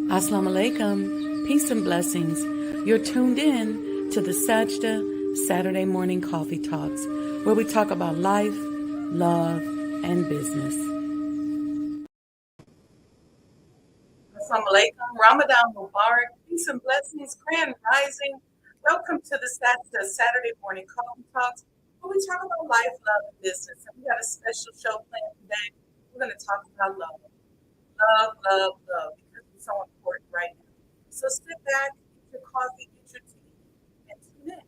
Assalamu alaikum, peace and blessings. You're tuned in to the Sajdah Saturday Morning Coffee Talks, where we talk about life, love, and business. Assalamu alaikum, Ramadan Mubarak, peace and blessings, grand rising. Welcome to the Sajdah Saturday Morning Coffee Talks, where we talk about life, love, and business. And we got a special show planned today. We're going to talk about love. Love, because it's so important right now. So sit back, get your coffee, get your tea, and tune in.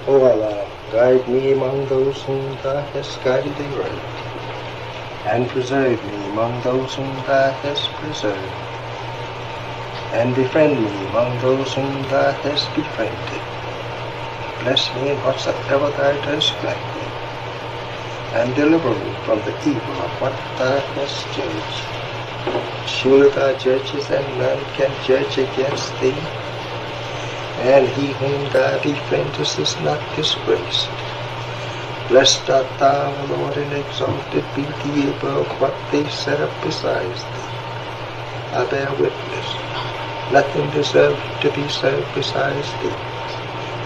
O Allah, guide me among those whom Thou hast guided aright, and preserve me among those whom Thou hast preserved, and befriend me among those whom Thou hast befriended. Bless me in whatsoever Thou dost grant me, and deliver me from the evil of what Thou hast judged. Surely Thou judges, and none can judge against Thee, and he whom Thou befriendest is not disgraced. Blessed art Thou, O Lord, and exalted be Thee above what they set up besides Thee. I bear witness, nothing deserves to be served besides Thee.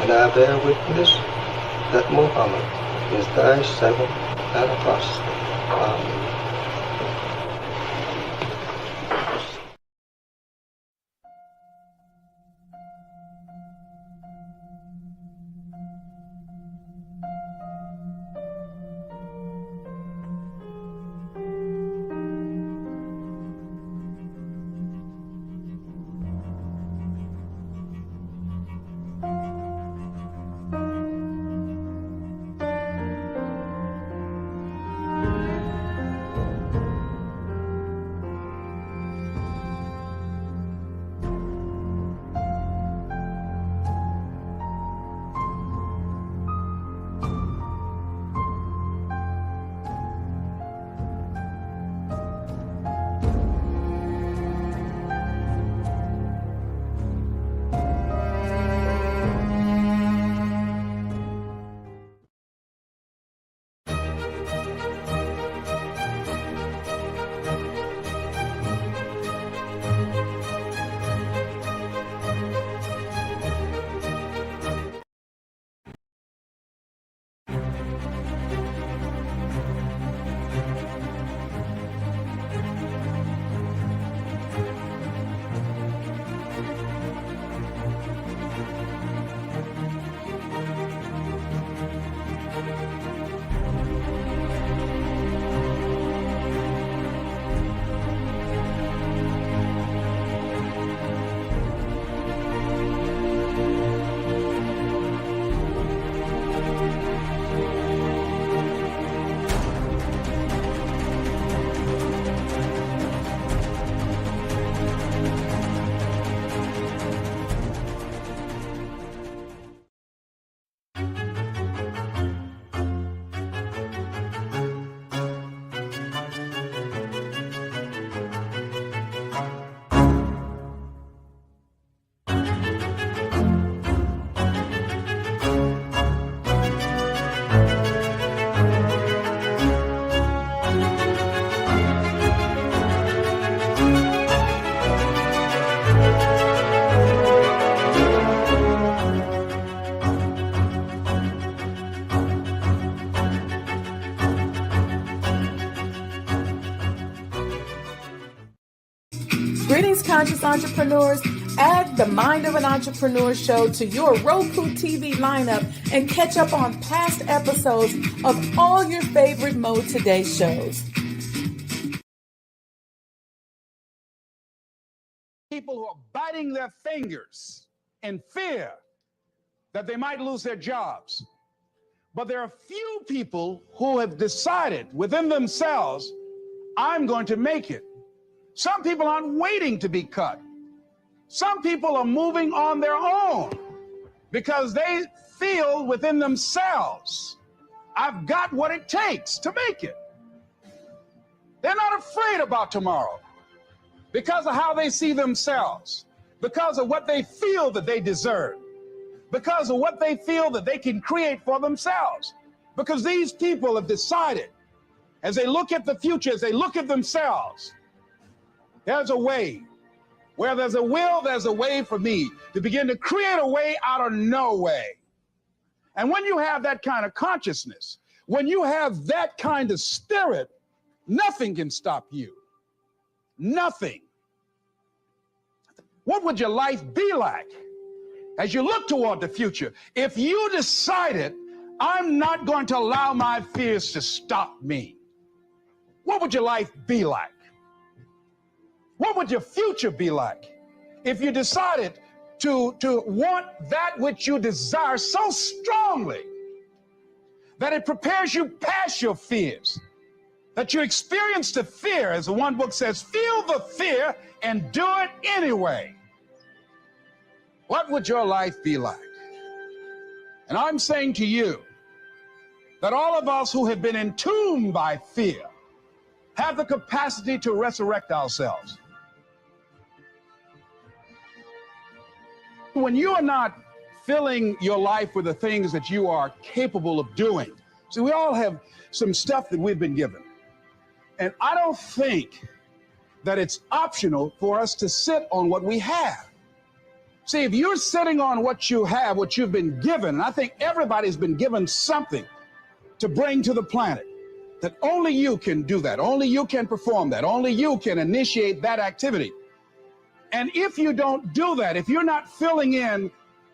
And I bear witness that Muhammad is Thy servant and apostle. Amen. Greetings, conscious entrepreneurs. Add the Mind of an Entrepreneur show to your Roku TV lineup and catch up on past episodes of all your favorite Mo Today shows. People who are biting their fingers in fear that they might lose their jobs. But there are few people who have decided within themselves, I'm going to make it. Some people aren't waiting to be cut. Some people are moving on their own because they feel within themselves, I've got what it takes to make it. They're not afraid about tomorrow because of how they see themselves, because of what they feel that they deserve, because of what they feel that they can create for themselves. Because these people have decided as they look at the future, as they look at themselves, there's a way. Where there's a will, there's a way for me to begin to create a way out of no way. And when you have that kind of consciousness, when you have that kind of spirit, nothing can stop you. Nothing. What would your life be like as you look toward the future if you decided, I'm not going to allow my fears to stop me? What would your life be like? What would your future be like if you decided to want that which you desire so strongly that it prepares you past your fears, that you experience the fear, as the one book says, feel the fear and do it anyway? What would your life be like? And I'm saying to you that all of us who have been entombed by fear have the capacity to resurrect ourselves. When you are not filling your life with the things that you are capable of doing, see, we all have some stuff that we've been given. And I don't think that it's optional for us to sit on what we have. See, if you're sitting on what you have, what you've been given, and I think everybody's been given something to bring to the planet, that only you can do that, only you can perform that, only you can initiate that activity. And if you don't do that, if you're not filling in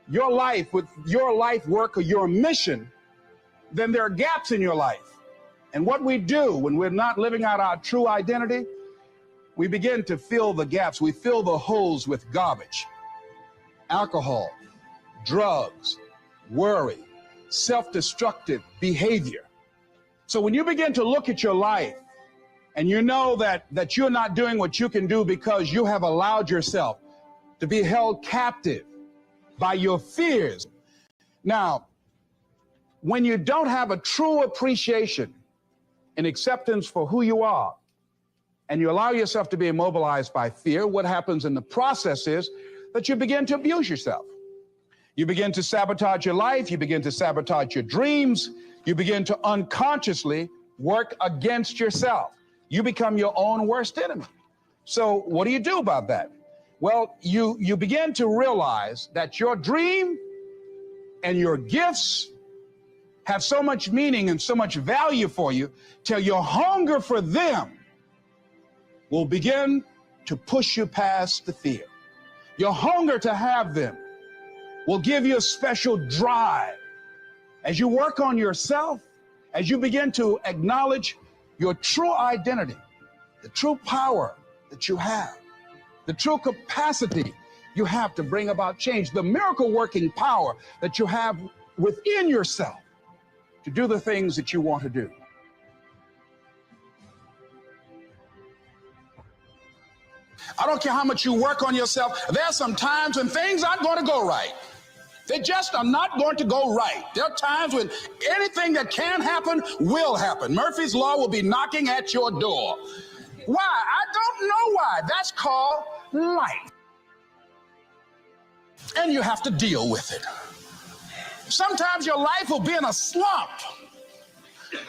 your life with your life work or your mission, then there are gaps in your life. And what we do when we're not living out our true identity, we begin to fill the gaps. We fill the holes with garbage, alcohol, drugs, worry, self-destructive behavior. So when you begin to look at your life and you know that you're not doing what you can do because you have allowed yourself to be held captive by your fears. Now, when you don't have a true appreciation and acceptance for who you are, and you allow yourself to be immobilized by fear, what happens in the process is that you begin to abuse yourself. You begin to sabotage your life. You begin to sabotage your dreams. You begin to unconsciously work against yourself. You become your own worst enemy. So what do you do about that? Well, you begin to realize that your dream and your gifts have so much meaning and so much value for you till your hunger for them will begin to push you past the fear. Your hunger to have them will give you a special drive. As you work on yourself, as you begin to acknowledge your true identity, the true power that you have, the true capacity you have to bring about change, the miracle working power that you have within yourself to do the things that you want to do. I don't care how much you work on yourself. There are some times when things aren't going to go right. They just are not going to go right. There are times when anything that can happen will happen. Murphy's Law will be knocking at your door. Why? I don't know why. That's called life. And you have to deal with it. Sometimes your life will be in a slump.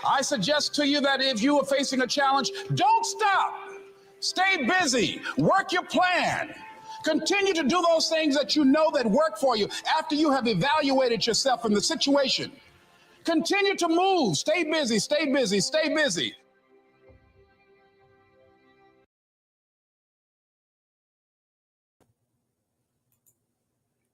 I suggest to you that if you are facing a challenge, don't stop. Stay busy. Work your plan. Continue to do those things that you know that work for you after you have evaluated yourself in the situation. Continue to move. Stay busy, stay busy, stay busy.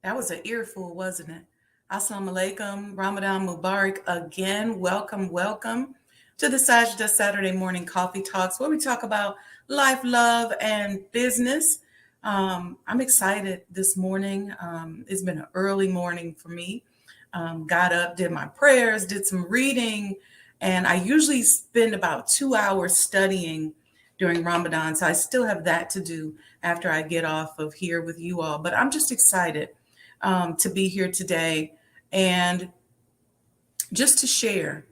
That was an earful, wasn't it? Assalamu alaikum, Ramadan Mubarak again. Welcome, welcome to the Sajdah Saturday Morning Coffee Talks, where we talk about life, love, and business. I'm excited this morning. It's been an early morning for me. Got up, did my prayers, did some reading, and I usually spend about 2 hours studying during Ramadan. So I still have that to do after I get off of here with you all. But I'm just excited to be here today and just to share,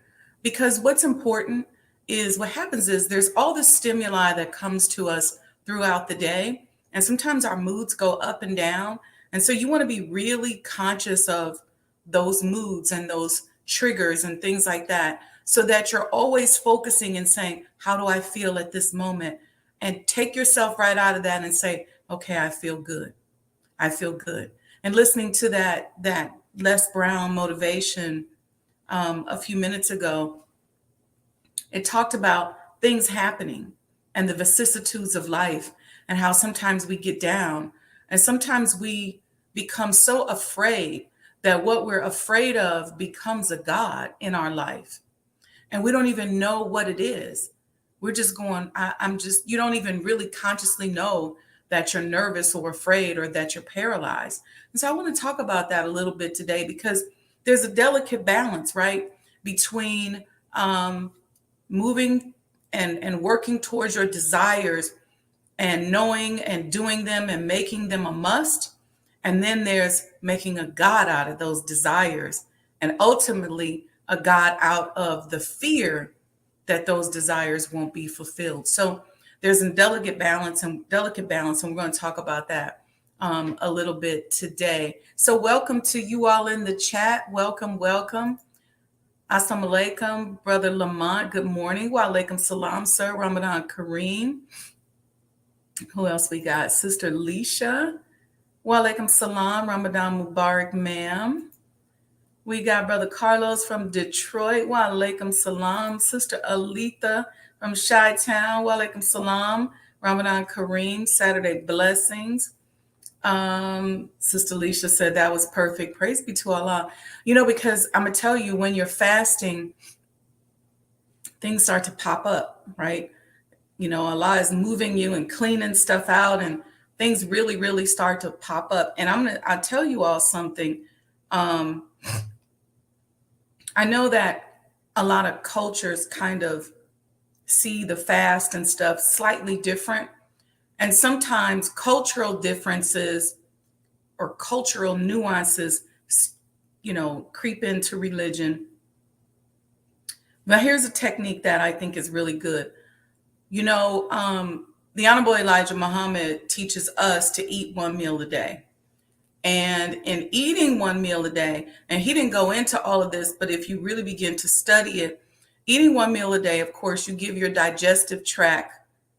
because what's important is what happens is there's all this stimuli that comes to us throughout the day. And sometimes our moods go up and down. And so you want to be really conscious of those moods and those triggers and things like that, so that you're always focusing and saying, how do I feel at this moment? And take yourself right out of that and say, okay, I feel good. I feel good. And listening to that Les Brown motivation a few minutes ago, it talked about things happening and the vicissitudes of life and how sometimes we get down and sometimes we become so afraid that what we're afraid of becomes a God in our life. And we don't even know what it is. We're just going, you don't even really consciously know that you're nervous or afraid or that you're paralyzed. And so I want to talk about that a little bit today because there's a delicate balance, right? Between moving and working towards your desires and knowing and doing them and making them a must. And then there's making a God out of those desires and ultimately a God out of the fear that those desires won't be fulfilled. So there's a delicate balance, and we're going to talk about that a little bit today. So welcome to you all in the chat. Welcome. Assalamu alaikum, Brother Lamont. Good morning. Wa alaikum salam, sir. Ramadan Kareem. Who else we got? Sister Leisha. Wa alaikum salam. Ramadan Mubarak, ma'am. We got Brother Carlos from Detroit. Wa alaikum salam. Sister Alita from Chi-Town. Wa alaikum salam. Ramadan Kareem. Saturday blessings. Sister Leisha said that was perfect. Praise be to Allah. Because I'm going to tell you, when you're fasting, things start to pop up, right? Allah is moving you and cleaning stuff out, and things really, really start to pop up. And I'll tell you all something. I know that a lot of cultures kind of see the fast and stuff slightly different. And sometimes cultural differences or cultural nuances, creep into religion. But here's a technique that I think is really good. The Honorable Elijah Muhammad teaches us to eat one meal a day. And in eating one meal a day, and he didn't go into all of this, but if you really begin to study it, eating one meal a day, of course, you give your digestive tract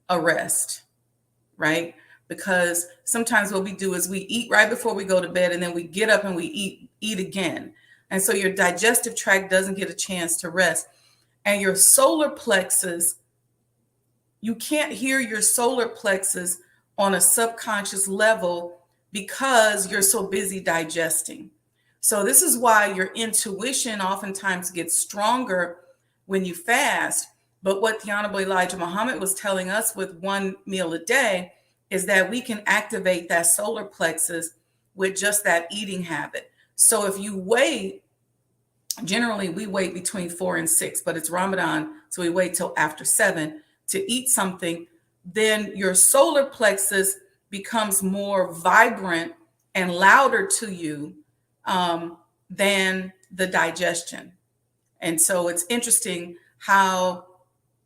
a rest, right? Because sometimes what we do is we eat right before we go to bed, and then we get up and we eat again. And so your digestive tract doesn't get a chance to rest. And your solar plexus, you can't hear your solar plexus on a subconscious level because you're so busy digesting. So this is why your intuition oftentimes gets stronger when you fast. But what the Honorable Elijah Muhammad was telling us with one meal a day is that we can activate that solar plexus with just that eating habit. So if you wait, generally we wait between 4 and 6, but it's Ramadan, so we wait till after 7 to eat something, then your solar plexus becomes more vibrant and louder to you than the digestion. And so it's interesting how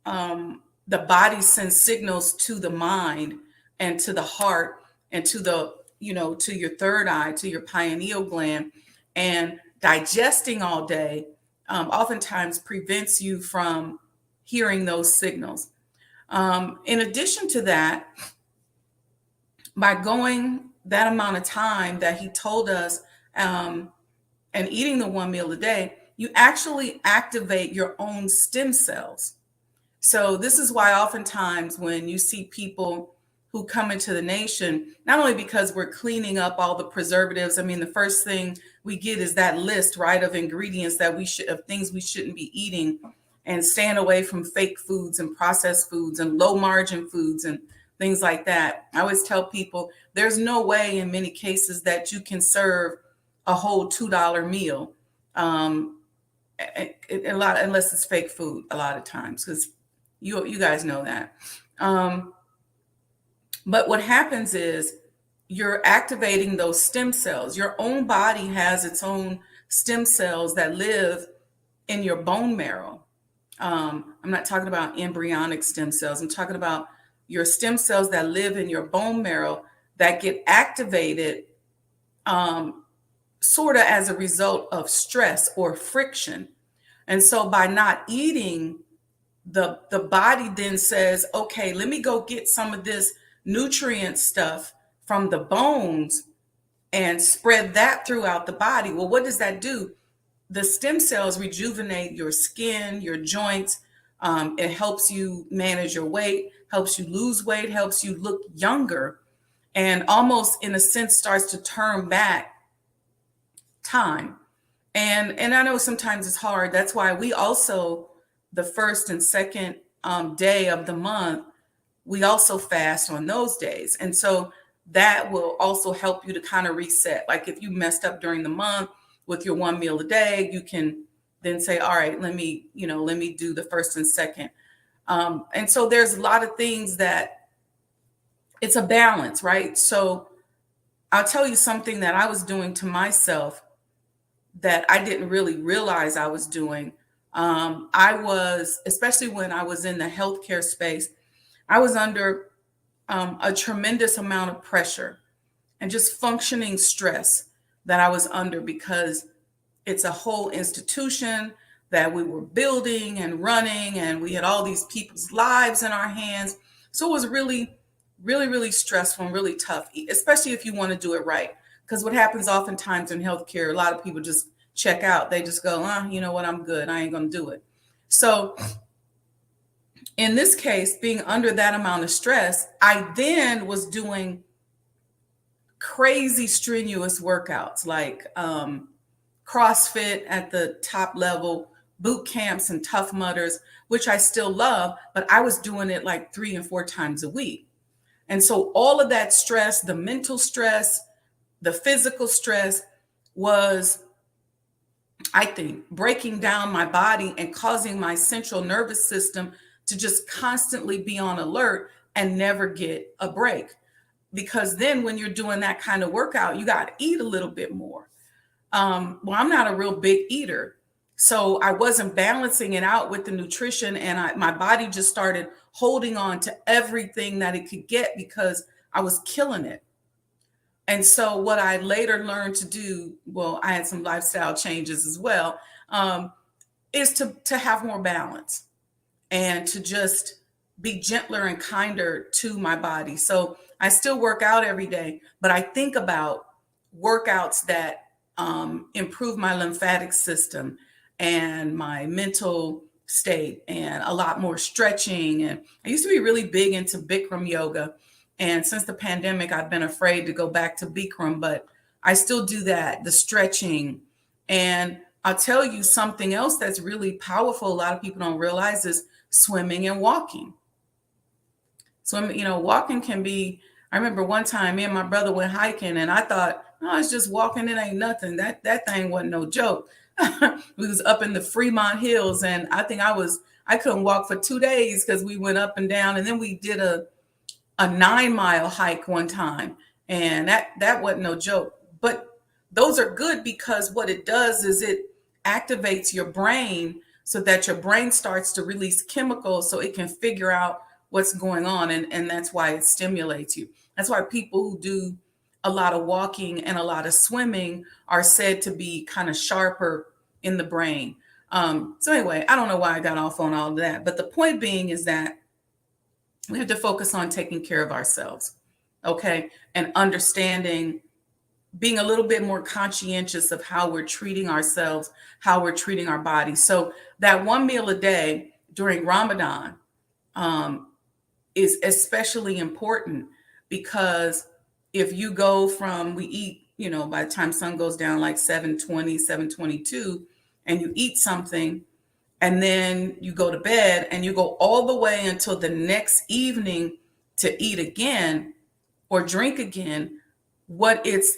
the body sends signals to the mind and to the heart and to the, to your third eye, to your pineal gland. And digesting all day oftentimes prevents you from hearing those signals. In addition to that, by going that amount of time that he told us and eating the one meal a day, you actually activate your own stem cells. So this is why oftentimes when you see people who come into the nation, not only because we're cleaning up all the preservatives, I mean, the first thing we get is that list, right, of ingredients that of things we shouldn't be eating, and staying away from fake foods and processed foods and low margin foods and things like that. I always tell people there's no way in many cases that you can serve a whole $2 meal, a lot, unless it's fake food a lot of times, because you guys know that. But what happens is you're activating those stem cells. Your own body has its own stem cells that live in your bone marrow. I'm not talking about embryonic stem cells. I'm talking about your stem cells that live in your bone marrow that get activated sort of as a result of stress or friction. And so by not eating, the body then says, okay, let me go get some of this nutrient stuff from the bones and spread that throughout the body. Well, what does that do? The stem cells rejuvenate your skin, your joints. It helps you manage your weight, helps you lose weight, helps you look younger, and almost in a sense starts to turn back time. And I know sometimes it's hard. That's why we also, the first and second day of the month, we also fast on those days. And so that will also help you to kind of reset. Like if you messed up during the month with your one meal a day, you can then say, all right, let me do the first and second. And so there's a lot of things that it's a balance, right? So I'll tell you something that I was doing to myself that I didn't really realize I was doing. I was, especially when I was in the healthcare space, I was under a tremendous amount of pressure and just functioning stress that I was under, because it's a whole institution that we were building and running, and we had all these people's lives in our hands. So it was really, really, really stressful and really tough, especially if you want to do it right. Because what happens oftentimes in healthcare, a lot of people just check out. They just go, you know what, I'm good. I ain't going to do it. So in this case, being under that amount of stress, I then was doing crazy strenuous workouts like CrossFit at the top level, boot camps and Tough Mudders, which I still love, but I was doing it like 3 and 4 times a week. And so all of that stress, the mental stress, the physical stress, was, I think, breaking down my body and causing my central nervous system to just constantly be on alert and never get a break. Because then when you're doing that kind of workout, you got to eat a little bit more. Well, I'm not a real big eater, so I wasn't balancing it out with the nutrition, and my body just started holding on to everything that it could get because I was killing it. And so what I later learned to do, well, I had some lifestyle changes as well, is to have more balance and to just be gentler and kinder to my body. So I still work out every day, but I think about workouts that improve my lymphatic system and my mental state, and a lot more stretching. And I used to be really big into Bikram yoga. And since the pandemic, I've been afraid to go back to Bikram, but I still do that, the stretching. And I'll tell you something else that's really powerful, a lot of people don't realize, is swimming and walking. Swimming, walking can be, I remember one time me and my brother went hiking, and I thought, no, it's just walking, it ain't nothing. That thing wasn't no joke. We was up in the Fremont Hills, and I think I couldn't walk for 2 days because we went up and down. And then we did a 9-mile hike one time, and that wasn't no joke. But those are good because what it does is it activates your brain so that your brain starts to release chemicals so it can figure out what's going on. And that's why it stimulates you. That's why people who do a lot of walking and a lot of swimming are said to be kind of sharper in the brain. So anyway, I don't know why I got off on all of that. But the point being is that we have to focus on taking care of ourselves, okay? And understanding, being a little bit more conscientious of how we're treating ourselves, how we're treating our bodies. So that one meal a day during Ramadan is especially important, because if you go from, we eat, by the time sun goes down, like 7:20, 7:22, and you eat something, and then you go to bed and you go all the way until the next evening to eat again or drink again, what it's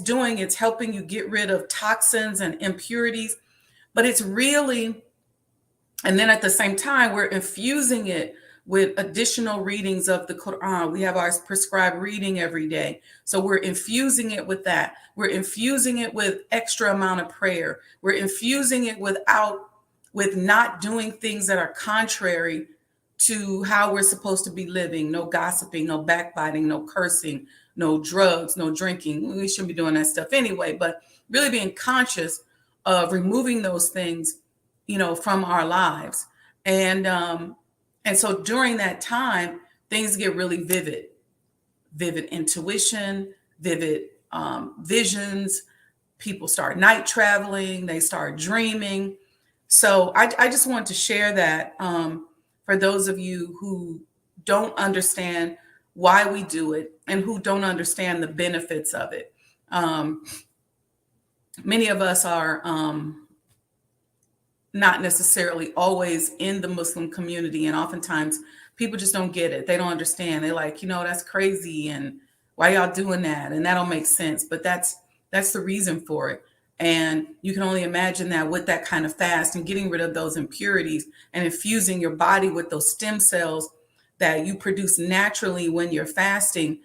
doing, it's helping you get rid of toxins and impurities, but it's really, and then at the same time, we're infusing it with additional readings of the Quran. We have our prescribed reading every day. So we're infusing it with that. We're infusing it with extra amount of prayer. We're infusing it with not doing things that are contrary to how we're supposed to be living. No gossiping, no backbiting, no cursing, no drugs, no drinking. We shouldn't be doing that stuff anyway, but really being conscious of removing those things from our lives. And so during that time, things get really vivid intuition, vivid visions. People start night traveling, they start dreaming. So I just want to share that for those of you who don't understand why we do it and who don't understand the benefits of it. Many of us are not necessarily always in the Muslim community. And oftentimes people just don't get it. They don't understand. They're like, that's crazy. And why y'all doing that? And that don't make sense. But that's the reason for it. And you can only imagine that with that kind of fast and getting rid of those impurities and infusing your body with those stem cells that you produce naturally when you're fasting,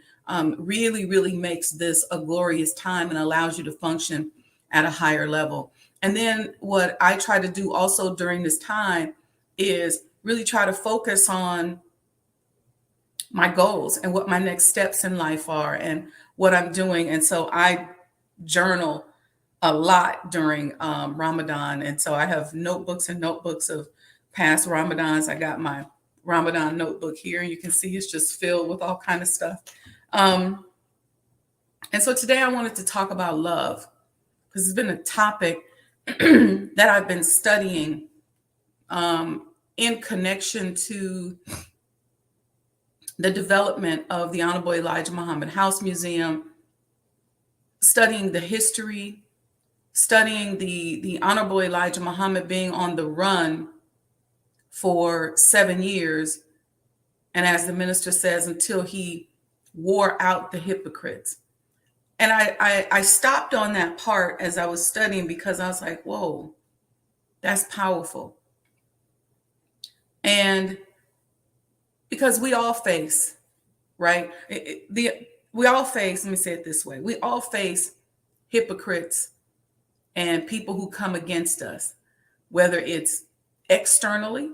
really, really makes this a glorious time and allows you to function at a higher level. And then what I try to do also during this time is really try to focus on my goals and what my next steps in life are and what I'm doing. And so I journal a lot during Ramadan. And so I have notebooks and notebooks of past Ramadans. I got my Ramadan notebook here. You can see it's just filled with all kind of stuff. And so today I wanted to talk about love, because it's been a topic that I've been studying in connection to the development of the Honorable Elijah Muhammad House Museum, studying the history, studying the Honorable Elijah Muhammad being on the run for 7 years. And as the minister says, until he wore out the hypocrites. And I stopped on that part as I was studying, because I was like, whoa, that's powerful. And because we all face, right? We all face, let me say it this way. We all face hypocrites and people who come against us, whether it's externally,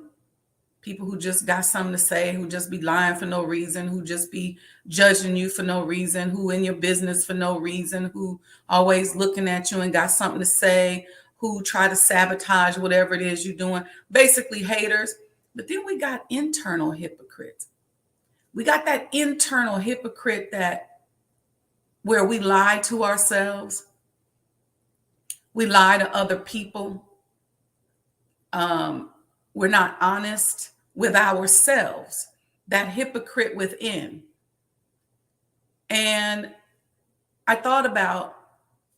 people who just got something to say, who just be lying for no reason, who just be judging you for no reason, who in your business for no reason, who always looking at you and got something to say, who try to sabotage whatever it is you're doing, basically haters. But then we got internal hypocrites. We got that internal hypocrite where we lie to ourselves, we lie to other people. We're not honest with ourselves, that hypocrite within. And I thought about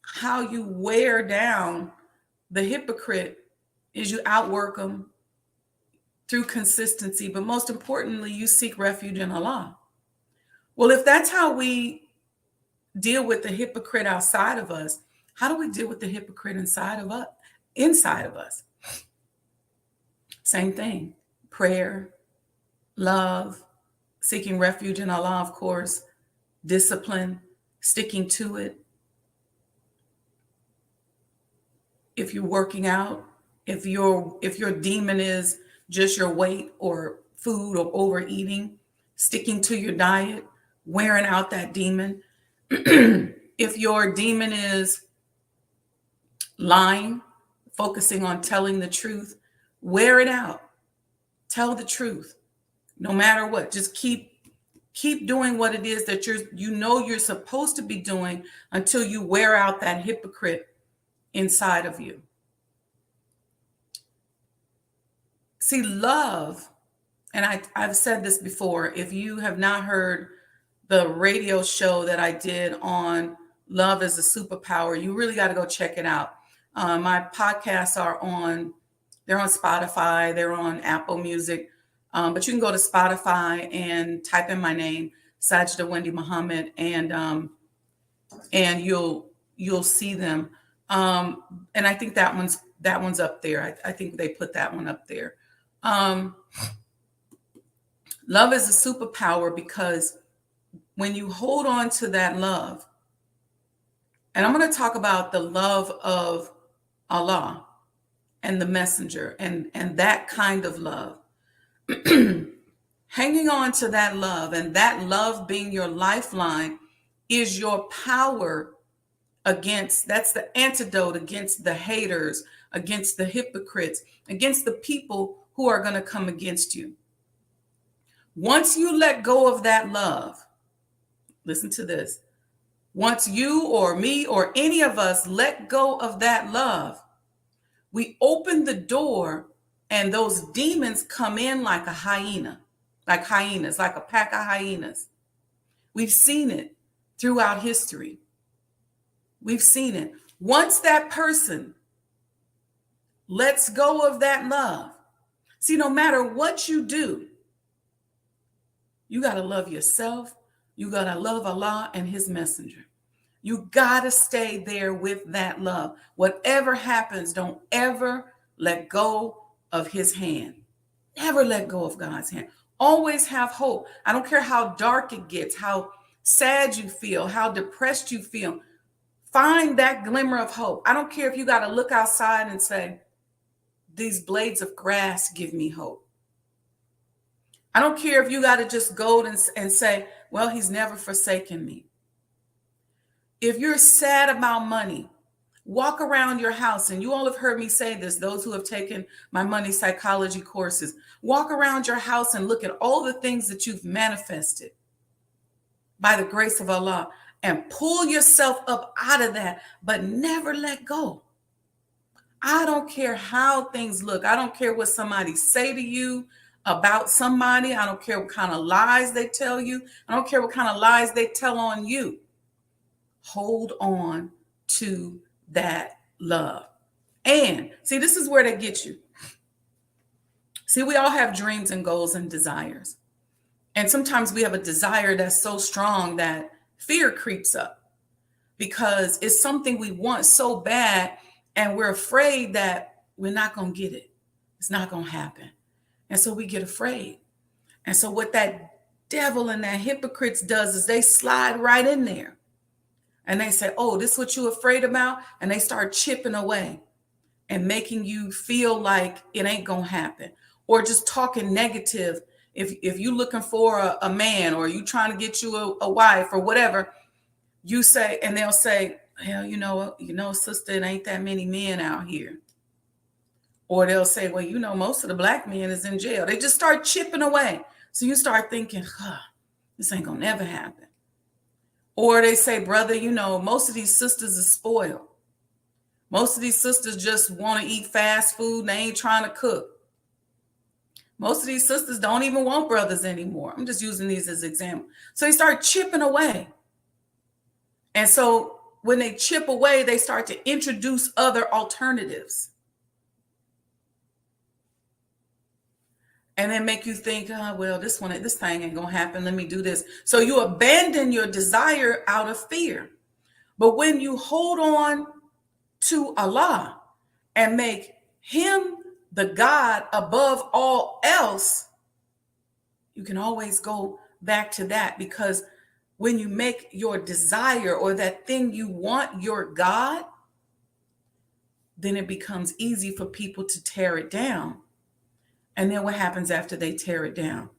how you wear down the hypocrite is you outwork them through consistency, but most importantly, you seek refuge in Allah. Well, if that's how we deal with the hypocrite outside of us, how do we deal with the hypocrite inside of us? Same thing. Prayer, love, seeking refuge in Allah, of course, discipline, sticking to it. If you're working out, if your demon is just your weight or food or overeating, sticking to your diet, wearing out that demon. If your demon is lying, focusing on telling the truth, wear it out. Tell the truth, no matter what. Just keep doing what it is that you're supposed to be doing until you wear out that hypocrite inside of you. See, love, and I've said this before, if you have not heard the radio show that I did on Love is a Superpower, you really got to go check it out. My podcasts they're on Spotify, they're on Apple Music, but you can go to Spotify and type in my name, Sajdah Wendy Muhammad, and you'll see them. And I think that one's up there. I think they put that one up there. Love is a superpower, because when you hold on to that love, and I'm going to talk about the love of Allah and the messenger and that kind of love, hanging on to that love, and that love being your lifeline is your power that's the antidote against the haters, against the hypocrites, against the people who are going to come against you. Once you let go of that love, listen to this. Once you or me or any of us let go of that love, we open the door and those demons come in like a hyena, like hyenas, like a pack of hyenas. We've seen it throughout history. We've seen it. Once that person lets go of that love, see, no matter what you do, you got to love yourself. You got to love Allah and his messenger. You got to stay there with that love. Whatever happens, don't ever let go of his hand. Never let go of God's hand. Always have hope. I don't care how dark it gets, how sad you feel, how depressed you feel. Find that glimmer of hope. I don't care if you got to look outside and say, these blades of grass give me hope. I don't care if you got to just go and say, well, he's never forsaken me. If you're sad about money, walk around your house, and you all have heard me say this, those who have taken my money psychology courses, walk around your house and look at all the things that you've manifested by the grace of Allah and pull yourself up out of that, but never let go. I don't care how things look. I don't care what somebody say to you about somebody. I don't care what kind of lies they tell you. I don't care what kind of lies they tell on you. Hold on to that love. And see, this is where they get you. See, we all have dreams and goals and desires. And sometimes we have a desire that's so strong that fear creeps up because it's something we want so bad and we're afraid that we're not going to get it. It's not going to happen. And so we get afraid. And so what that devil and that hypocrites does is they slide right in there. And they say, oh, this is what you're afraid about? And they start chipping away and making you feel like it ain't going to happen. Or just talking negative. If you're looking for a man or you trying to get you a wife or whatever, you say, and they'll say, hell, you know, sister, it ain't that many men out here. Or they'll say, well, you know, most of the black men is in jail. They just start chipping away. So you start thinking, this ain't going to never happen. Or they say, brother, you know, most of these sisters are spoiled. Most of these sisters just want to eat fast food and they ain't trying to cook. Most of these sisters don't even want brothers anymore. I'm just using these as example. So they start chipping away. And so when they chip away, they start to introduce other alternatives. And then make you think, well, this thing ain't going to happen. Let me do this. So you abandon your desire out of fear. But when you hold on to Allah and make him the God above all else, you can always go back to that, because when you make your desire or that thing you want your God, then it becomes easy for people to tear it down. And then what happens after they tear it down?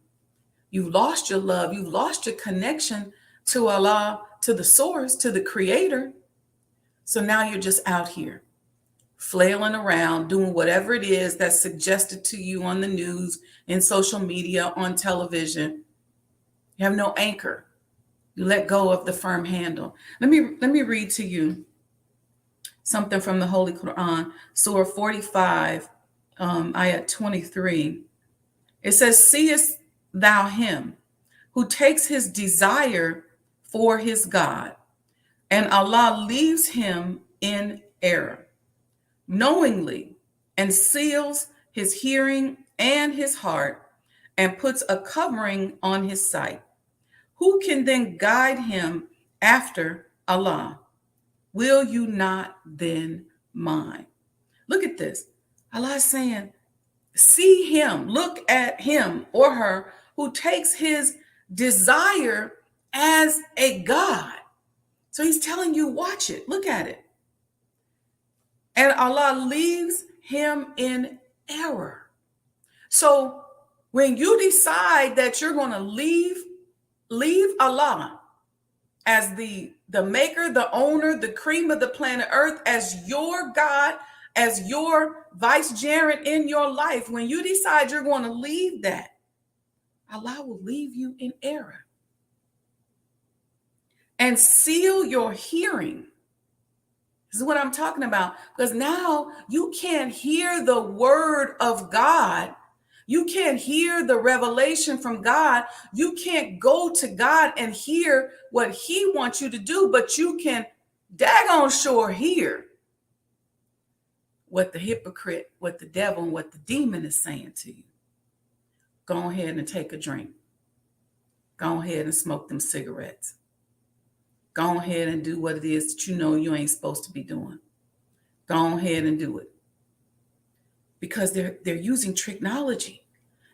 You've lost your love. You've lost your connection to Allah, to the source, to the creator. So now you're just out here flailing around, doing whatever it is that's suggested to you on the news, in social media, on television. You have no anchor. You let go of the firm handle. Let me read to you something from the Holy Quran, Surah 45, ayat 23. It says, seest thou him who takes his desire for his God, and Allah leaves him in error, knowingly, and seals his hearing and his heart, and puts a covering on his sight. Who can then guide him after Allah? Will you not then mind? Look at this. Allah is saying, see him, look at him or her who takes his desire as a God. So he's telling you, watch it, look at it. And Allah leaves him in error. So when you decide that you're going to leave Allah as the maker, the owner, the cream of the planet Earth, as your God, as your vicegerent in your life, when you decide you're going to leave that, Allah will leave you in error and seal your hearing. This is what I'm talking about, because now you can't hear the word of God. You can't hear the revelation from God. You can't go to God and hear what he wants you to do, but you can daggone sure hear what the hypocrite, what the devil, and what the demon is saying to you. Go ahead and take a drink. Go ahead and smoke them cigarettes. Go ahead and do what it is that you know you ain't supposed to be doing. Go ahead and do it. Because they're using technology.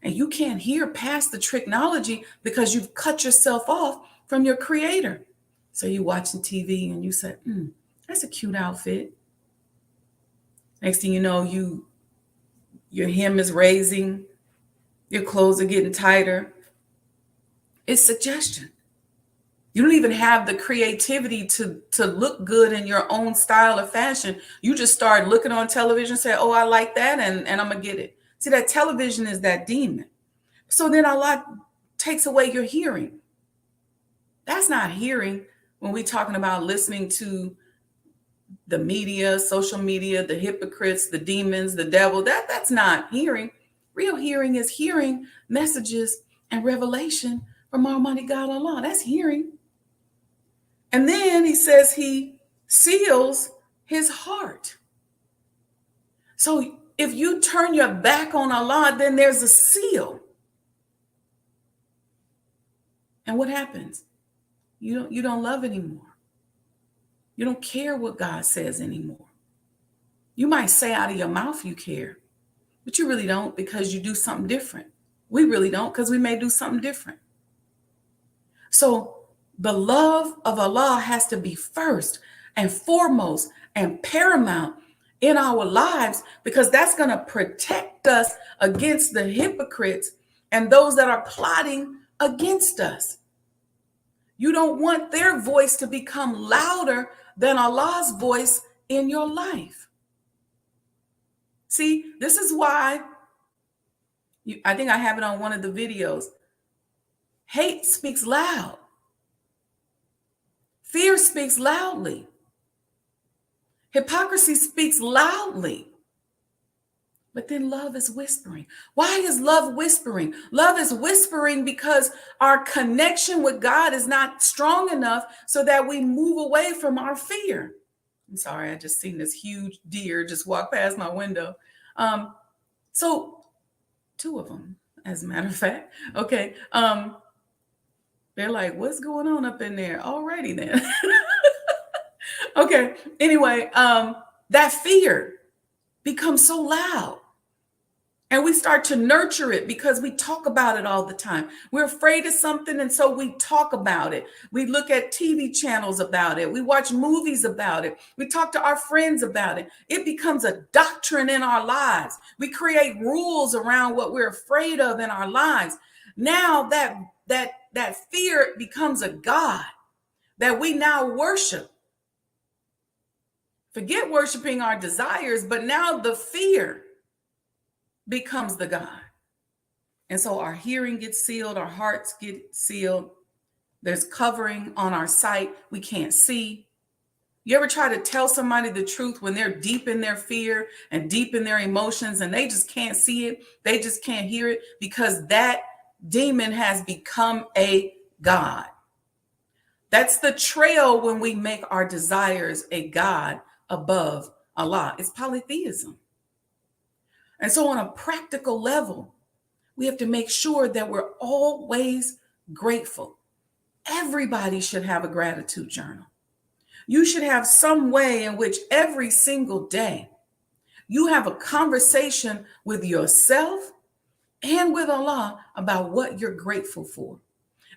And you can't hear past the technology because you've cut yourself off from your creator. So you're watching TV and you say, that's a cute outfit. Next thing you know, your hem is raising, your clothes are getting tighter. It's suggestion. You don't even have the creativity to look good in your own style or fashion. You just start looking on television and say, oh, I like that, and I'm going to get it. See, that television is that demon. So then Allah takes away your hearing. That's not hearing when we're talking about listening to the media, social media, the hypocrites, the demons, the devil. That's not hearing. Real hearing is hearing messages and revelation from Almighty God Allah. That's hearing. And then he says he seals his heart. So if you turn your back on Allah, then there's a seal. And what happens? You don't love anymore. You don't care what God says anymore. You might say out of your mouth you care, but you really don't, because you do something different. We really don't, because we may do something different. So the love of Allah has to be first and foremost and paramount in our lives, because that's going to protect us against the hypocrites and those that are plotting against us. You don't want their voice to become louder than Allah's voice in your life. See, this is why I think I have it on one of the videos. Hate speaks loud. Fear speaks loudly. Hypocrisy speaks loudly. But then love is whispering. Why is love whispering? Love is whispering because our connection with God is not strong enough so that we move away from our fear. I'm sorry, I just seen this huge deer just walk past my window. So two of them, as a matter of fact. Okay. They're like, what's going on up in there? Alrighty then. Okay. Anyway, that fear becomes so loud. And we start to nurture it because we talk about it all the time. We're afraid of something, and so we talk about it. We look at TV channels about it. We watch movies about it. We talk to our friends about it. It becomes a doctrine in our lives. We create rules around what we're afraid of in our lives. Now that fear becomes a God that we now worship. Forget worshiping our desires, but now the fear becomes the God. And so our hearing gets sealed, our hearts get sealed. There's covering on our sight. We can't see. You ever try to tell somebody the truth when they're deep in their fear and deep in their emotions and they just can't see it? They just can't hear it because that demon has become a God. That's the trail when we make our desires a God above Allah. It's polytheism. And so on a practical level, we have to make sure that we're always grateful. Everybody should have a gratitude journal. You should have some way in which every single day you have a conversation with yourself and with Allah about what you're grateful for.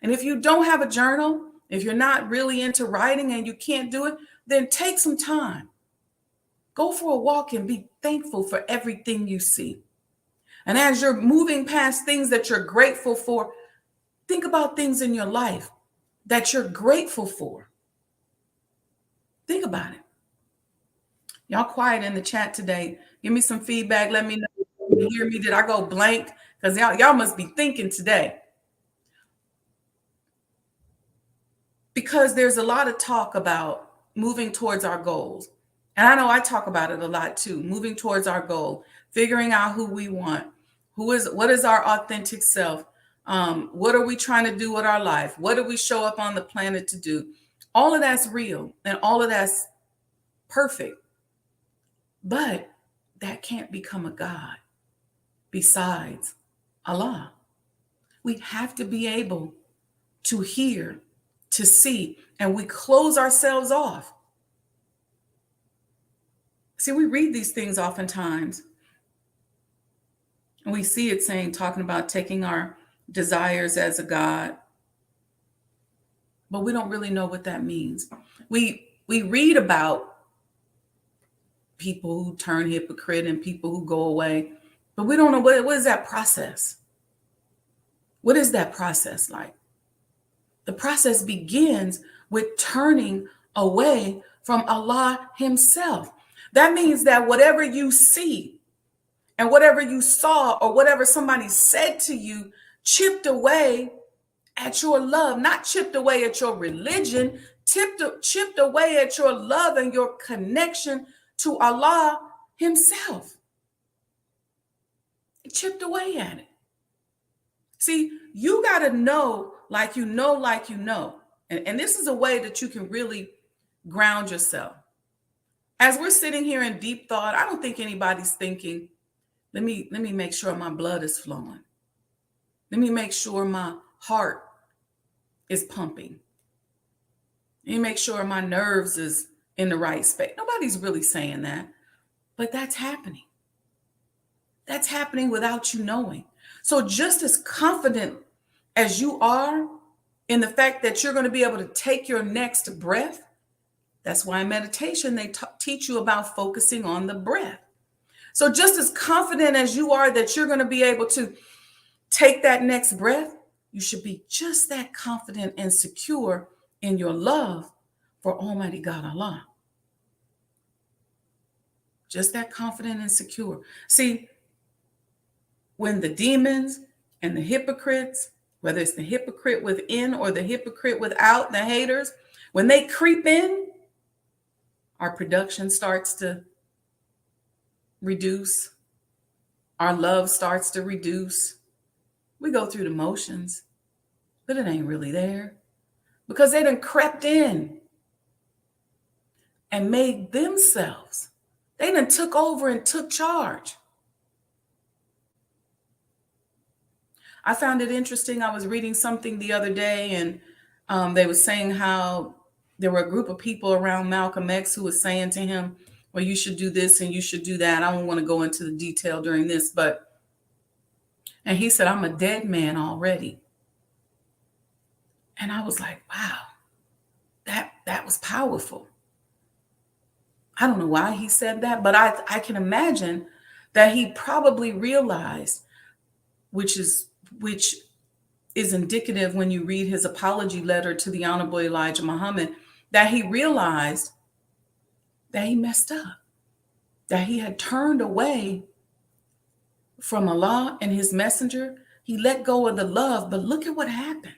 And if you don't have a journal, if you're not really into writing and you can't do it, then take some time. Go for a walk and be thankful for everything you see. And as you're moving past things that you're grateful for, think about things in your life that you're grateful for. Think about it. Y'all quiet in the chat today. Give me some feedback. Let me know if you hear me. Did I go blank? Because y'all must be thinking today. Because there's a lot of talk about moving towards our goals. And I know I talk about it a lot too, moving towards our goal, figuring out who we want, what is our authentic self? What are we trying to do with our life? What do we show up on the planet to do? All of that's real and all of that's perfect. But that can't become a God besides Allah. We have to be able to hear, to see, and we close ourselves off. See, we read these things oftentimes, and we see it saying, talking about taking our desires as a God, but we don't really know what that means. We read about people who turn hypocrite and people who go away, but we don't know what is that process? What is that process like? The process begins with turning away from Allah Himself. That means that whatever you see and whatever you saw or whatever somebody said to you chipped away at your love, not chipped away at your religion, chipped away at your love and your connection to Allah Himself. It chipped away at it. See, you got to know like you know, like you know. And this is a way that you can really ground yourself. As we're sitting here in deep thought, I don't think anybody's thinking, let me make sure my blood is flowing. Let me make sure my heart is pumping. Let me make sure my nerves is in the right space. Nobody's really saying that, but that's happening. That's happening without you knowing. So just as confident as you are in the fact that you're going to be able to take your next breath, that's why in meditation they teach you about focusing on the breath. So just as confident as you are that you're going to be able to take that next breath, you should be just that confident and secure in your love for Almighty God Allah. Just that confident and secure. See, when the demons and the hypocrites, whether it's the hypocrite within or the hypocrite without, the haters, when they creep in, our production starts to reduce. Our love starts to reduce. We go through the motions, but it ain't really there because they done crept in and made themselves. They done took over and took charge. I found it interesting. I was reading something the other day, and they were saying how there were a group of people around Malcolm X who was saying to him, well, you should do this and you should do that. I don't want to go into the detail during this, and he said, I'm a dead man already. And I was like, wow, that was powerful. I don't know why he said that, but I can imagine that he probably realized, which is indicative when you read his apology letter to the Honorable Elijah Muhammad, that he realized that he messed up, that he had turned away from Allah and his messenger. He let go of the love, but look at what happened.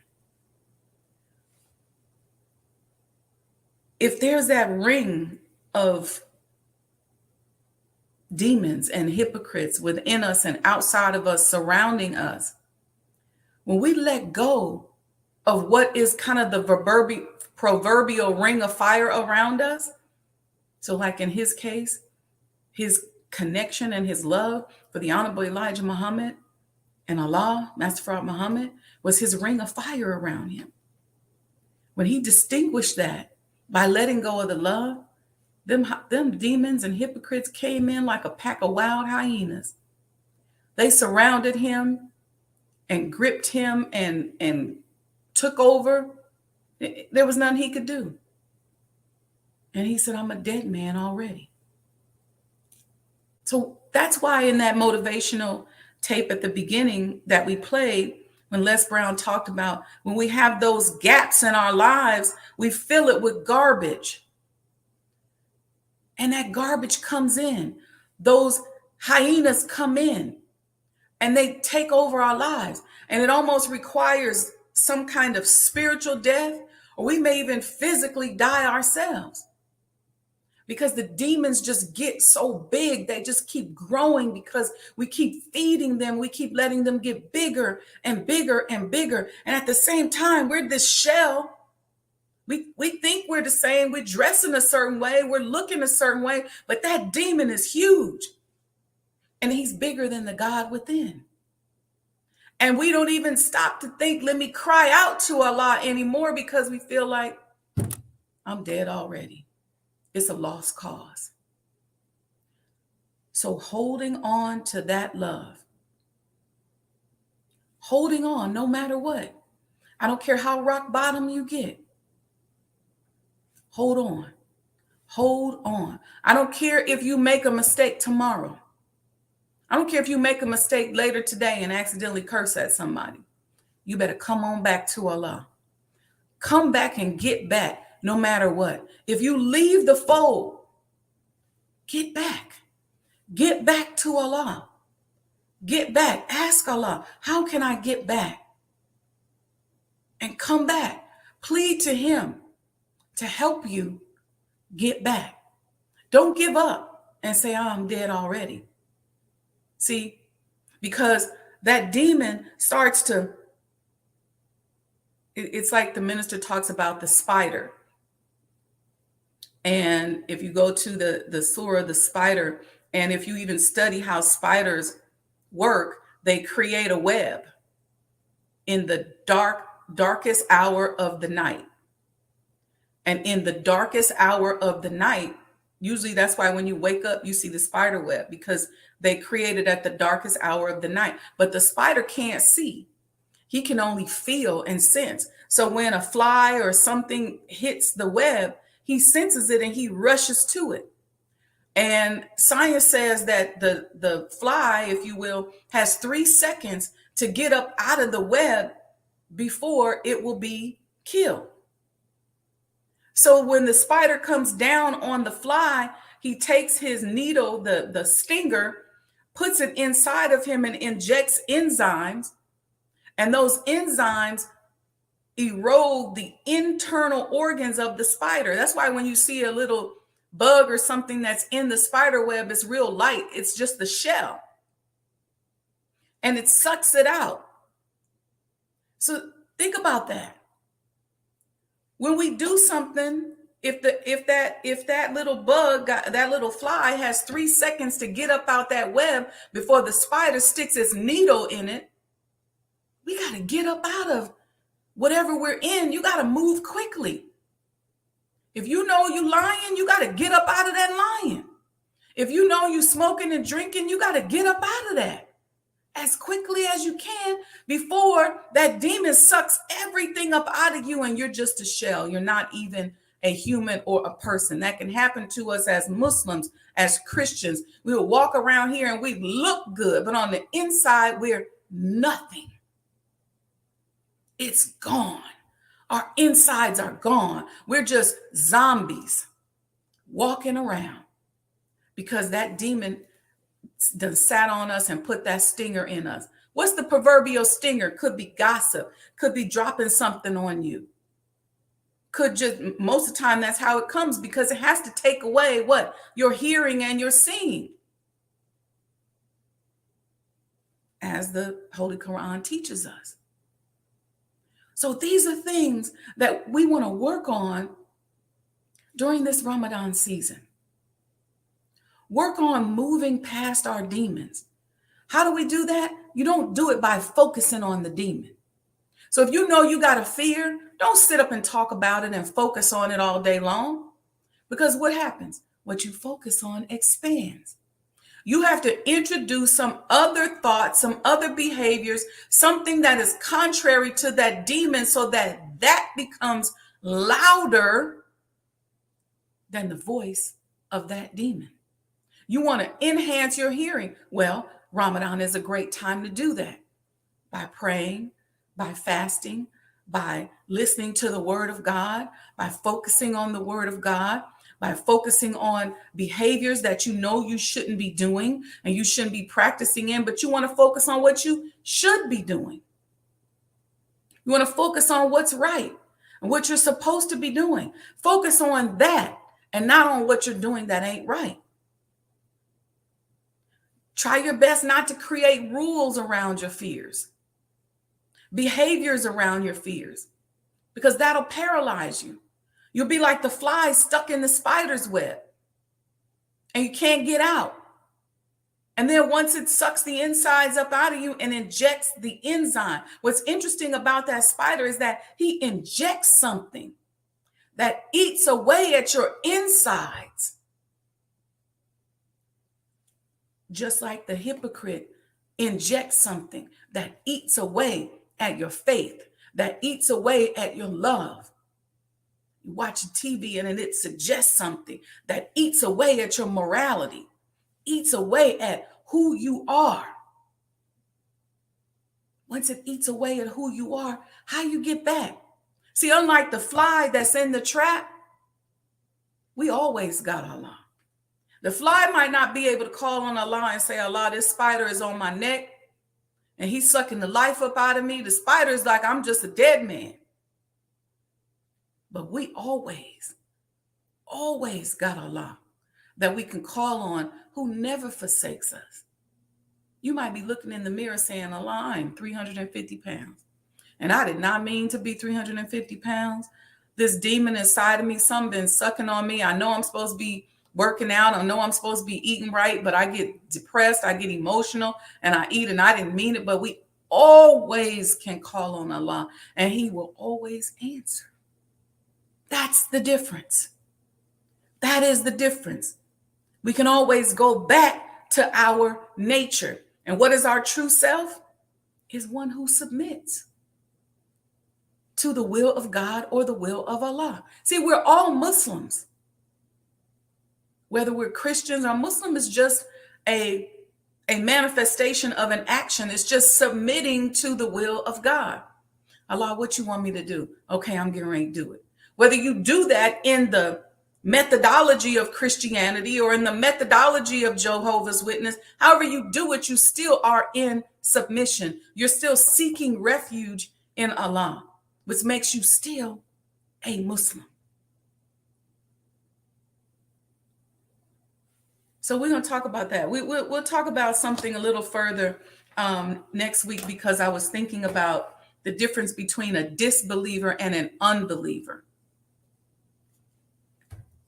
If there's that ring of demons and hypocrites within us and outside of us surrounding us, when we let go of what is kind of the proverbial ring of fire around us, so like in his case, his connection and his love for the Honorable Elijah Muhammad and Allah, Master Prophet Muhammad, was his ring of fire around him. When he distinguished that by letting go of the love, them demons and hypocrites came in like a pack of wild hyenas. They surrounded him and gripped him and took over. There was nothing he could do. And he said, I'm a dead man already. So that's why in that motivational tape at the beginning that we played, when Les Brown talked about when we have those gaps in our lives, we fill it with garbage. And that garbage comes in. Those hyenas come in and they take over our lives. And it almost requires some kind of spiritual death, or we may even physically die ourselves, because the demons just get so big. They just keep growing because we keep feeding them. We keep letting them get bigger and bigger and bigger. And at the same time, we're this shell. We think we're the same. We dress in a certain way. We're looking a certain way. But that demon is huge. And he's bigger than the God within. And we don't even stop to think, let me cry out to Allah anymore, because we feel like I'm dead already. It's a lost cause. So holding on to that love, holding on no matter what. I don't care how rock bottom you get. Hold on. Hold on. I don't care if you make a mistake tomorrow. I don't care if you make a mistake later today and accidentally curse at somebody. You better come on back to Allah. Come back and get back no matter what. If you leave the fold, get back. Get back to Allah. Get back. Ask Allah, how can I get back? And come back. Plead to him to help you get back. Don't give up and say, oh, I'm dead already. See, because that demon starts to, it's like the minister talks about the spider. And if you go to the surah, the spider, and if you even study how spiders work, they create a web in the darkest hour of the night. And in the darkest hour of the night, usually that's why when you wake up, you see the spider web, because they created at the darkest hour of the night. But the spider can't see. He can only feel and sense. So when a fly or something hits the web, he senses it and he rushes to it. And science says that the fly, if you will, has 3 seconds to get up out of the web before it will be killed. So when the spider comes down on the fly, he takes his needle, the stinger, puts it inside of him and injects enzymes. And those enzymes erode the internal organs of the spider. That's why when you see a little bug or something that's in the spider web, it's real light. It's just the shell. And it sucks it out. So think about that. When we do something, if that little bug, that little fly has 3 seconds to get up out that web before the spider sticks its needle in it, we got to get up out of whatever we're in. You got to move quickly. If you know you lying, you got to get up out of that lying. If you know you smoking and drinking, you got to get up out of that as quickly as you can before that demon sucks everything up out of you and you're just a shell. You're not even a human or a person. That can happen to us as Muslims, as Christians. We will walk around here and we look good, but on the inside, we're nothing. It's gone. Our insides are gone. We're just zombies walking around because that demon done sat on us and put that stinger in us. What's the proverbial stinger? Could be gossip, could be dropping something on you. Could just, most of the time that's how it comes, because it has to take away what? Your hearing and your seeing. As the Holy Quran teaches us. So these are things that we want to work on during this Ramadan season. Work on moving past our demons. How do we do that? You don't do it by focusing on the demon. So if you know you got a fear, don't sit up and talk about it and focus on it all day long. Because what happens? What you focus on expands. You have to introduce some other thoughts, some other behaviors, something that is contrary to that demon so that that becomes louder than the voice of that demon. You want to enhance your hearing. Well, Ramadan is a great time to do that by praying, by fasting, by listening to the word of God, by focusing on the word of God, by focusing on behaviors that you know you shouldn't be doing and you shouldn't be practicing in, but you want to focus on what you should be doing. You want to focus on what's right and what you're supposed to be doing. Focus on that and not on what you're doing that ain't right. Try your best not to create rules around your fears, behaviors around your fears, because that'll paralyze you. You'll be like the fly stuck in the spider's web and you can't get out. And then once it sucks the insides up out of you and injects the enzyme, what's interesting about that spider is that he injects something that eats away at your insides. Just like the hypocrite injects something that eats away at your faith, that eats away at your love. You watch TV and it suggests something that eats away at your morality, eats away at who you are. Once it eats away at who you are, how you get back? See, unlike the fly that's in the trap, we always got Allah. The fly might not be able to call on Allah and say, Allah, this spider is on my neck and he's sucking the life up out of me. The spider is like, I'm just a dead man. But we always got Allah that we can call on, who never forsakes us. You might be looking in the mirror saying, Allah, I'm 350 pounds. And I did not mean to be 350 pounds. This demon inside of me, something been sucking on me. I know I'm supposed to be working out. I know I'm supposed to be eating right, but I get depressed. I get emotional and I eat and I didn't mean it. But we always can call on Allah and he will always answer. That's the difference. That is the difference. We can always go back to our nature. And what is our true self? Is one who submits to the will of God or the will of Allah. See, we're all Muslims. Whether we're Christians or Muslim is just a manifestation of an action. It's just submitting to the will of God. Allah, what you want me to do? Okay, I'm getting ready to do it. Whether you do that in the methodology of Christianity or in the methodology of Jehovah's Witness, however you do it, you still are in submission. You're still seeking refuge in Allah, which makes you still a Muslim. So we're going to talk about that. We'll talk about something a little further next week, because I was thinking about the difference between a disbeliever and an unbeliever.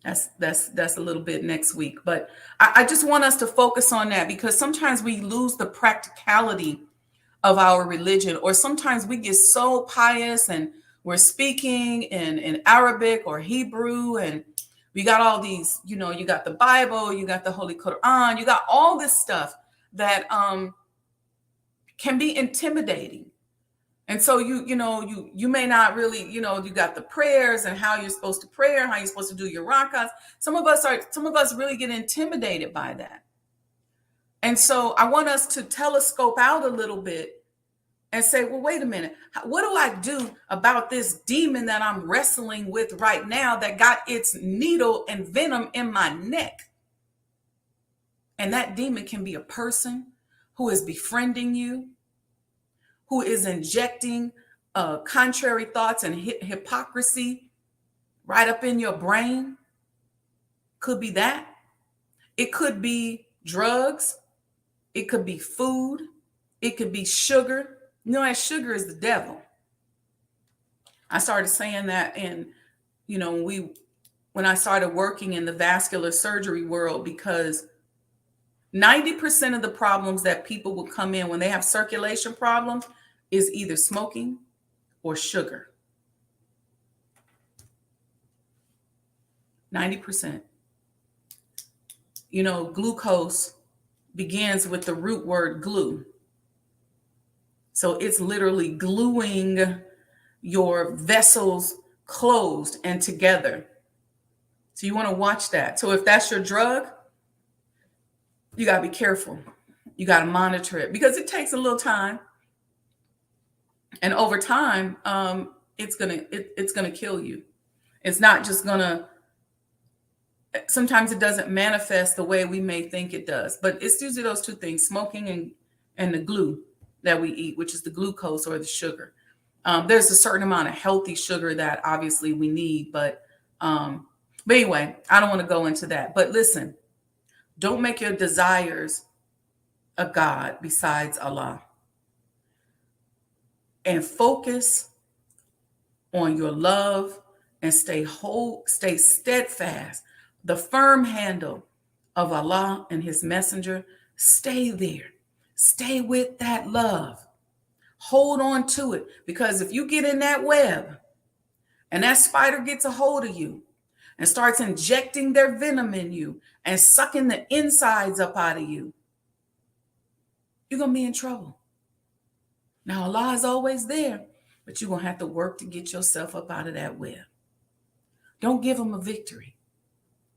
That's a little bit next week. But I just want us to focus on that, because sometimes we lose the practicality of our religion, or sometimes we get so pious and we're speaking in Arabic or Hebrew, and we got all these, you got the Bible, you got the Holy Quran, you got all this stuff that can be intimidating. And so you may not really, you got the prayers and how you're supposed to pray, how you're supposed to do your rakats. Some of us really get intimidated by that. And so I want us to telescope out a little bit and say, well, wait a minute. What do I do about this demon that I'm wrestling with right now that got its needle and venom in my neck? And that demon can be a person who is befriending you, who is injecting contrary thoughts and hypocrisy right up in your brain. Could be that. It could be drugs. It could be food. It could be sugar. That sugar is the devil. I started saying that when I started working in the vascular surgery world, because 90% of the problems that people will come in when they have circulation problems is either smoking or sugar. 90%. Glucose begins with the root word glue. So it's literally gluing your vessels closed and together. So you want to watch that. So if that's your drug, you got to be careful. You got to monitor it, because it takes a little time. And over time, it's gonna kill you. It's not just gonna sometimes it doesn't manifest the way we may think it does. But it's usually those two things, smoking and the glue that we eat, which is the glucose or the sugar. There's a certain amount of healthy sugar that obviously we need, but anyway, I don't want to go into that. But listen, don't make your desires a God besides Allah. And focus on your love and stay steadfast. The firm handle of Allah and his messenger, stay there. Stay with that love. Hold on to it, because if you get in that web and that spider gets a hold of you and starts injecting their venom in you and sucking the insides up out of you, you're going to be in trouble. Now, Allah is always there, but you're going to have to work to get yourself up out of that web. Don't give him a victory.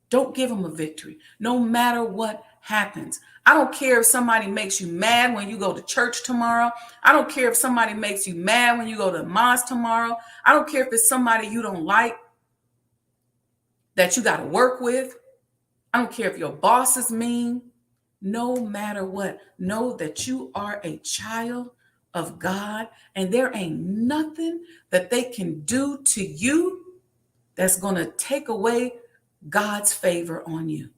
Don't give him a victory, no matter what happens. I don't care if somebody makes you mad when you go to church tomorrow. I don't care if somebody makes you mad when you go to the mosque tomorrow. I don't care if it's somebody you don't like that you got to work with. I don't care if your boss is mean. No matter what, know that you are a child of God, and there ain't nothing that they can do to you that's going to take away God's favor on you.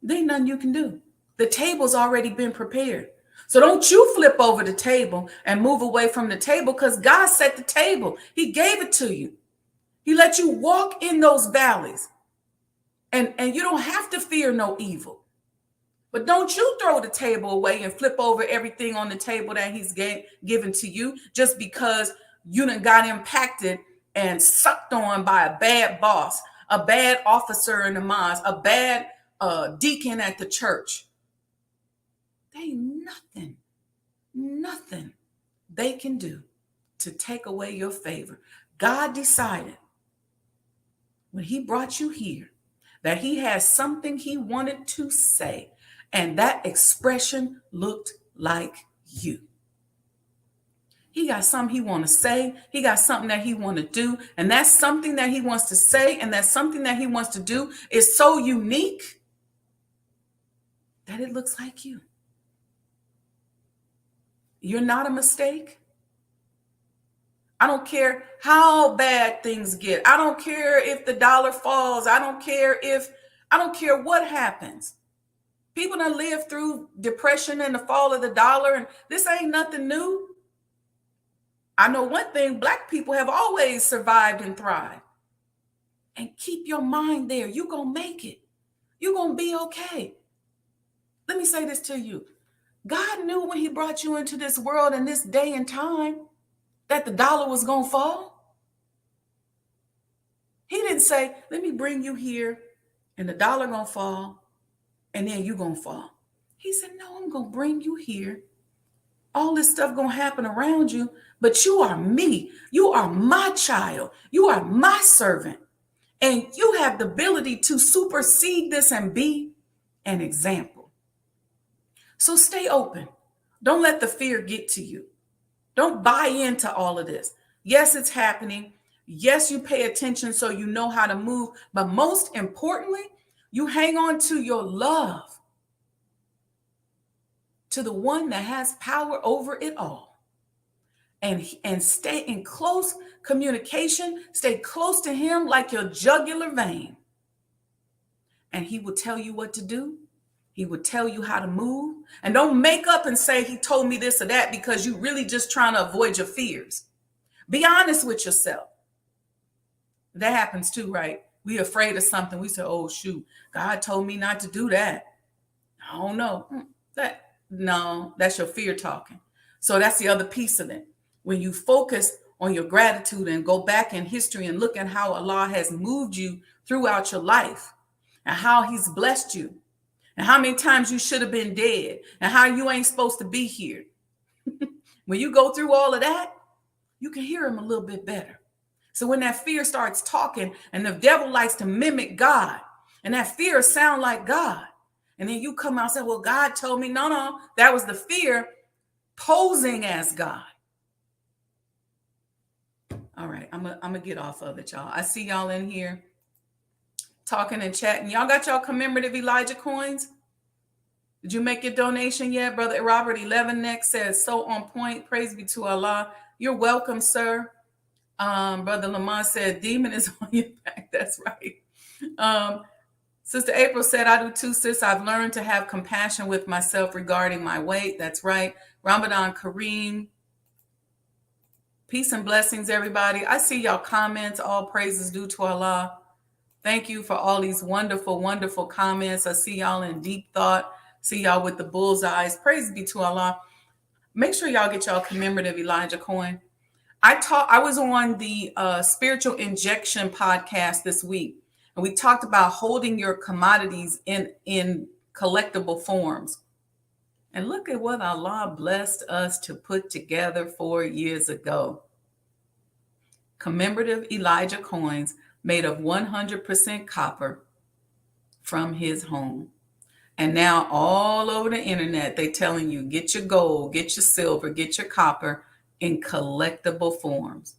There ain't nothing you can do. The table's already been prepared. So don't you flip over the table and move away from the table, because God set the table. He gave it to you. He let you walk in those valleys. And you don't have to fear no evil. But don't you throw the table away and flip over everything on the table that he's given to you just because you done got impacted and sucked on by a bad boss, a bad officer in the mosque, a bad deacon at the church. There ain't nothing they can do to take away your favor. God decided when he brought you here that he has something he wanted to say, and that expression looked like you. He got something he want to say. He got something that he want to do. And that's something that he wants to say, and that's something that he wants to do is so unique that it looks like you. You're not a mistake. I don't care how bad things get. I don't care if the dollar falls. I don't care what happens. People done lived through depression and the fall of the dollar, and this ain't nothing new. I know one thing, Black people have always survived and thrived. And keep your mind there. You're going to make it. You're going to be okay. Let me say this to you. God knew when he brought you into this world in this day and time that the dollar was going to fall. He didn't say, let me bring you here and the dollar going to fall and then you're going to fall. He said, no, I'm going to bring you here. All this stuff going to happen around you, but you are me. You are my child. You are my servant. And you have the ability to supersede this and be an example. So stay open. Don't let the fear get to you. Don't buy into all of this. Yes, it's happening. Yes, you pay attention so you know how to move. But most importantly, you hang on to your love, to the one that has power over it all. And stay in close communication. Stay close to him like your jugular vein. And he will tell you what to do. He will tell you how to move. And don't make up and say he told me this or that, because you really just trying to avoid your fears. Be honest with yourself. That happens too, right? We afraid of something. We say, oh, shoot, God told me not to do that. I don't know. No, that's your fear talking. So that's the other piece of it. When you focus on your gratitude and go back in history and look at how Allah has moved you throughout your life and how he's blessed you and how many times you should have been dead and how you ain't supposed to be here. When you go through all of that, you can hear him a little bit better. So when that fear starts talking and the devil likes to mimic God and that fear sound like God, and then you come out and say, well, God told me, no, that was the fear posing as God. All right, I'm gonna get off of it, y'all. I see y'all in here. talking and chatting. Y'all got y'all commemorative Elijah coins? Did you make your donation yet? Brother Robert 11 next says, so on point. Praise be to Allah. You're welcome, sir. Brother Lamont said, demon is on your back. That's right. Sister April said, I do too, sis. I've learned to have compassion with myself regarding my weight. That's right. Ramadan Kareem. Peace and blessings, everybody. I see y'all comments. All praises due to Allah. Thank you for all these wonderful, wonderful comments. I see y'all in deep thought. See y'all with the bullseyes. Praise be to Allah. Make sure y'all get y'all commemorative Elijah coin. I was on the Spiritual Injection podcast this week, and we talked about holding your commodities in collectible forms. And look at what Allah blessed us to put together 4 years ago. Commemorative Elijah coins made of 100% copper from his home. And now all over the internet, they're telling you, get your gold, get your silver, get your copper in collectible forms.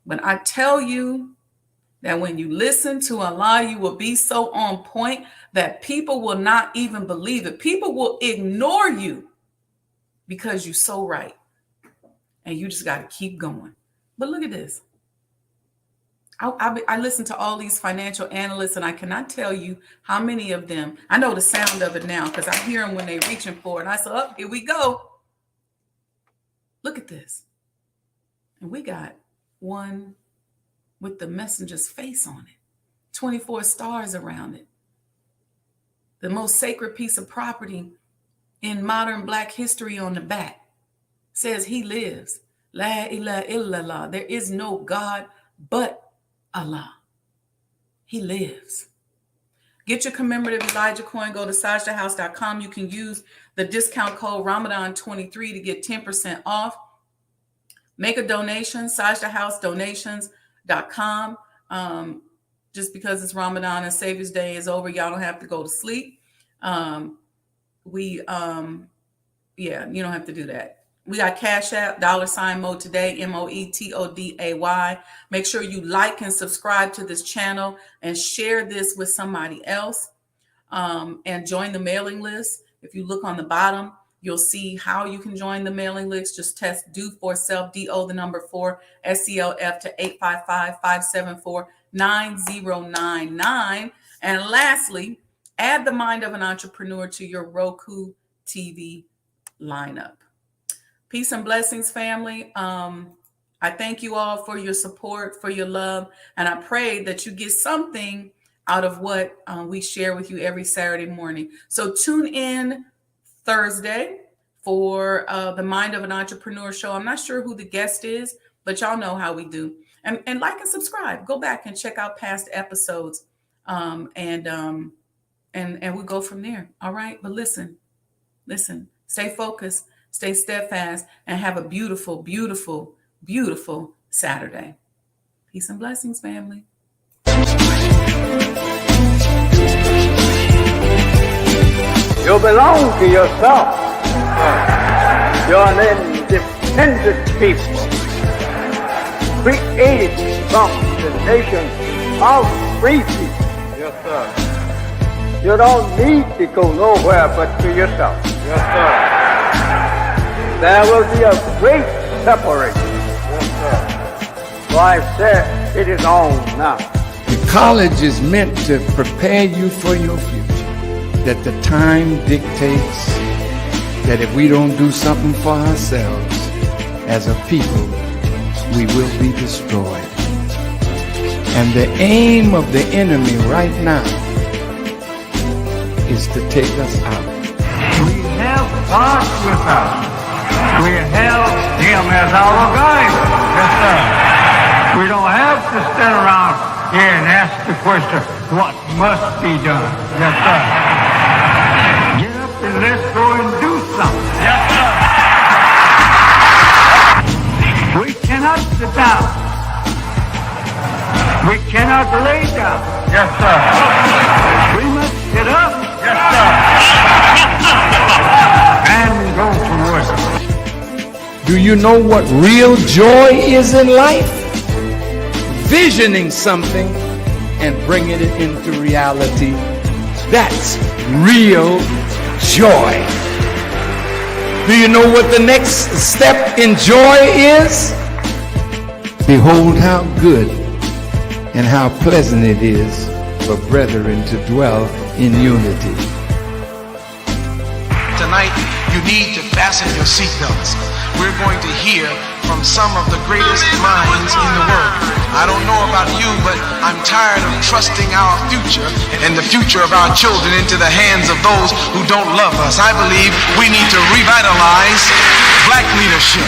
But I tell you that when you listen to Allah, you will be so on point that people will not even believe it. People will ignore you because you're so right. And you just got to keep going. But look at this. I listen to all these financial analysts, and I cannot tell you how many of them. I know the sound of it now because I hear them when they're reaching for it. And I said, oh, here we go. Look at this. And we got one with the messenger's face on it, 24 stars around it. The most sacred piece of property in modern Black history on the back says he lives. La ilaha illallah. There is no God but Allah. He lives. Get your commemorative Elijah coin. Go to sajdahhouse.com. You can use the discount code Ramadan23 to get 10% off. Make a donation, sajdahhousedonations.com. Just because it's Ramadan and Savior's Day is over, y'all don't have to go to sleep. You don't have to do that. We got Cash App, $Mo today, MOETODAY. Make sure you like and subscribe to this channel and share this with somebody else. And join the mailing list. If you look on the bottom, you'll see how you can join the mailing list. Just text Do For Self, DO 4 SELF to 855-574-9099. And lastly, add the Mind of an Entrepreneur to your Roku TV lineup. Peace and blessings, family. I thank you all for your support, for your love, and I pray that you get something out of what we share with you every Saturday morning. So tune in Thursday for the Mind of an Entrepreneur show. I'm not sure who the guest is, but y'all know how we do. And like and subscribe. Go back and check out past episodes, and we'll go from there. All right, but listen. Stay focused. Stay steadfast and have a beautiful, beautiful, beautiful Saturday. Peace and blessings, family. You belong to yourself. You're an independent people, created from the nation of free people. Yes, sir. You don't need to go nowhere but to yourself. Yes, sir. There will be a great separation. Yes, sir. So I said, it is on now. The college is meant to prepare you for your future. That the time dictates that if we don't do something for ourselves as a people, we will be destroyed. And the aim of the enemy right now is to take us out. We have God with us. We have Him as our guide. Yes, sir. We don't have to stand around here and ask the question, what must be done? Yes, sir. Get up and let's go and do something. Yes, sir. We cannot sit down. We cannot lay down. Yes, sir. We must get up. Yes, sir. And go to work. Do you know what real joy is in life? Visioning something and bringing it into reality. That's real joy. Do you know what the next step in joy is? Behold how good and how pleasant it is for brethren to dwell in unity. Tonight, you need to fasten your seatbelts. We're going to hear from some of the greatest minds in the world. I don't know about you, but I'm tired of trusting our future and the future of our children into the hands of those who don't love us. I believe we need to revitalize black leadership.